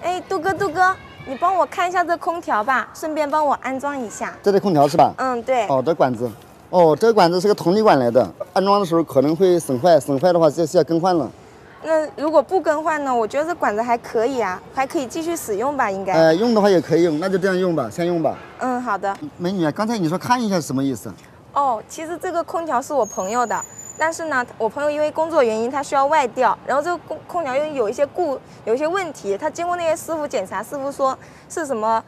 哎，杜哥，你帮我看一下这空调吧，顺便帮我安装一下。这空调是吧？嗯，对。哦，这管子，哦，这管子是个同力管来的，安装的时候可能会损坏，损坏的话就是要更换了。那如果不更换呢？我觉得这管子还可以啊，还可以继续使用吧，应该。用的话也可以用，那就这样用吧，先用吧。嗯，好的。美女，刚才你说看一下是什么意思？哦，其实这个空调是我朋友的，但是呢，我朋友因为工作原因他需要外调，然后这个空调又有一些问题，他经过那些师傅检查，师傅说是什么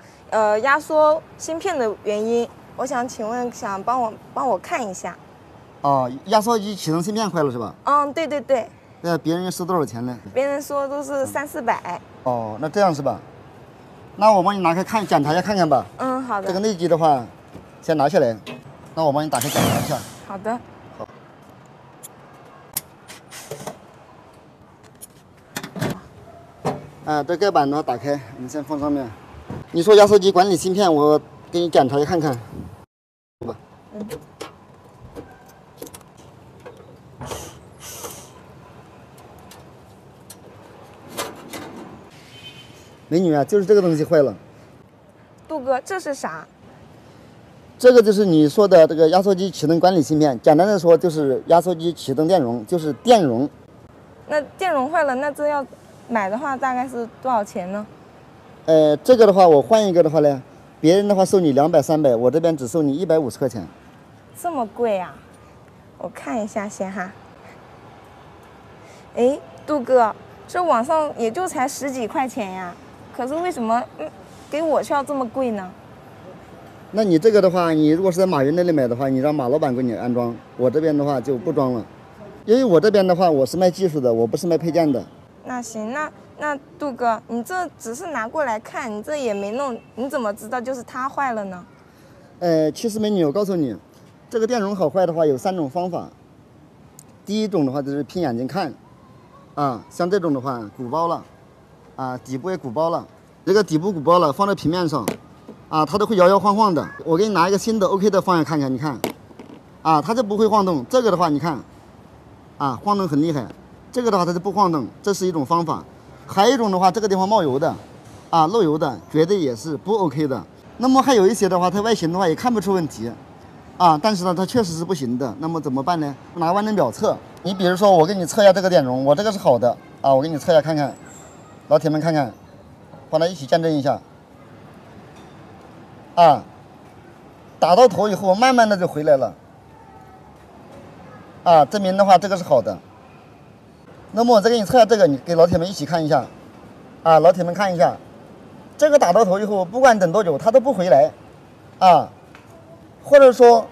压缩芯片的原因。我想请问，想帮我看一下。哦，压缩机启动芯片坏了是吧？嗯，对。那别人收多少钱呢？别人说都是300-400。哦，那这样是吧？那我帮你拿开看，检查一下看看吧。嗯，好的。这个内机的话，先拿下来。那我帮你打开检查一下。好的。好。这盖板的话打开，你先放上面。你说压缩机管理芯片，我给你检查一下看看。嗯。美女啊，就是这个东西坏了。杜哥，这是啥？这个就是你说的这个压缩机启动管理芯片，简单的说就是压缩机启动电容，就是电容。那电容坏了，那这要买的话大概是多少钱呢？这个的话我换一个的话呢，别人的话收你200-300，我这边只收你150块钱。这么贵啊？我看一下先哈。哎，杜哥，这网上也就才10几块钱呀，可是为什么给我却要这么贵呢？那你这个的话，你如果是在马云那里买的话，你让马老板给你安装，我这边的话就不装了，因为我这边的话我是卖技术的，我不是卖配件的。那行，那杜哥，你这只是拿过来看，你这也没弄，你怎么知道就是它坏了呢？其实美女，我告诉你，这个电容好坏的话有3种方法。第一种的话就是凭眼睛看，像这种的话鼓包了，底部也鼓包了，这个底部鼓包了放在平面上，它都会摇摇晃晃的。我给你拿一个新的 OK 的方向看看，你看，它就不会晃动。这个的话你看，晃动很厉害。这个的话它就不晃动，这是一种方法。还有一种的话，这个地方冒油的，漏油的，绝对也是不 OK 的。那么还有一些的话，它外形的话也看不出问题，但是呢，它确实是不行的。那么怎么办呢？拿万能表测。你比如说，我给你测一下这个电容，我这个是好的，我给你测一下看看，老铁们看看，帮它一起见证一下，打到头以后，慢慢的就回来了，证明的话这个是好的。那么我再给你测一下这个，你给老铁们一起看一下，老铁们看一下，这个打到头以后，不管等多久，它都不回来，或者说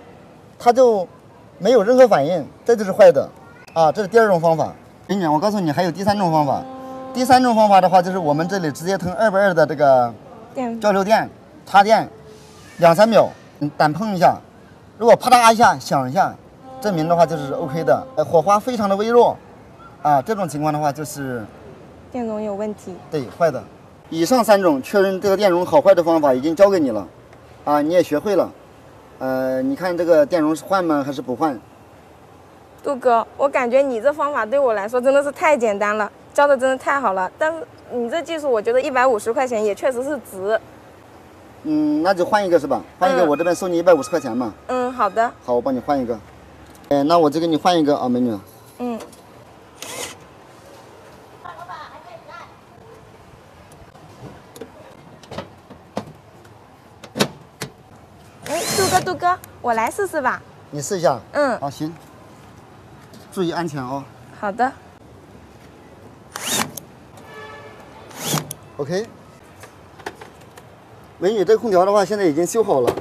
它就没有任何反应，这就是坏的，这是第2种方法。美女，我告诉你，还有第3种方法。第3种方法的话，就是我们这里直接通220的这个交流电插电，2-3秒，单碰一下，如果啪嗒一下响一下，证明的话就是 OK 的，火花非常的微弱。这种情况的话就是电容有问题，对，坏的。以上3种确认这个电容好坏的方法已经教给你了，你也学会了。你看这个电容是换吗还是不换？杜哥，我感觉你这方法对我来说真的是太简单了，教的真的太好了。但是你这技术，我觉得150块钱也确实是值。那就换一个是吧？换一个，我这边收你150块钱嘛。好的。好，我帮你换一个。那我就给你换一个美女。杜哥，我来试试吧。你试一下。好，行。注意安全哦。好的。OK。美女，这空调的话现在已经修好了。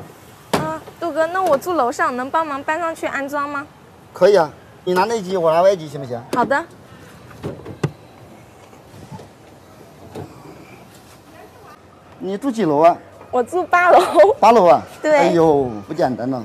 杜哥，那我住楼上，能帮忙搬上去安装吗？可以啊，你拿内机，我拿外机，行不行？好的。你住几楼啊？我住8楼。8楼啊？对。哎呦，不简单了。